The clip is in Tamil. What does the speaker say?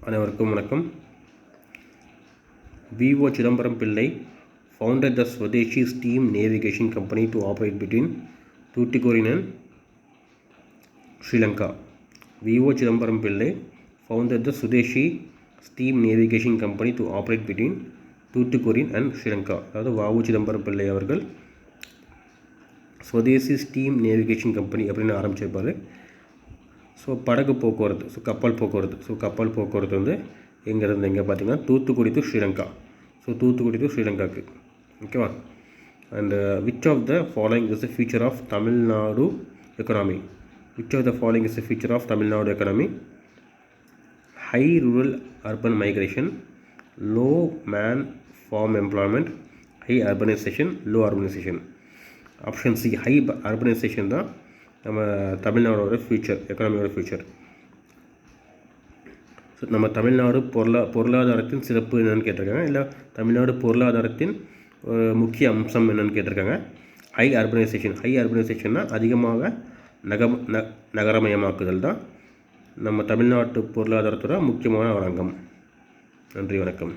அனைவருக்கும் வணக்கம். V.O. Chidambaram Pillai founded the Swadeshi Steam Navigation Company to operate between Tuticorin and Sri Lanka. V.O. Chidambaram Pillai founded the Swadeshi Steam Navigation Company to operate between Tuticorin and Sri Lanka. அதாவது V.O. Chidambaram Pillai அவர்கள் ஸ்வதேசி ஸ்டீம் நேவிகேஷன் கம்பெனி அப்படின்னு ஆரம்பிச்சிருப்பார். ஸோ படகு போக்குவரத்து, ஸோ கப்பல் போக்குவரத்து வந்து எங்கேருந்து எங்கே பார்த்தீங்கன்னா Thoothukudi to Sri Lanka. So Thoothukudi to ஸ்ரீலங்காவுக்கு, ஓகேவா. And which of the following is the future of Tamil Nadu economy? Which of the following is the future of Tamil Nadu economy? High rural urban migration, low man farm employment, high urbanisation, low urbanisation. Option C, high urbanisation தான் நம்ம தமிழ்நாடோட ஃபியூச்சர், எக்கனாமியோட ஃபியூச்சர். ஸோ நம்ம தமிழ்நாடு பொருளாதாரத்தின் சிறப்பு என்னென்னு கேட்டிருக்காங்க, இல்லை தமிழ்நாடு பொருளாதாரத்தின் முக்கிய அம்சம் என்னென்னு கேட்டிருக்காங்க. ஹை அர்பனைசேஷன்னா அதிகமாக நகரமயமாக்குதல் தான் நம்ம தமிழ்நாட்டு பொருளாதாரத்தோட முக்கியமான ஒரு அங்கம். நன்றி, வணக்கம்.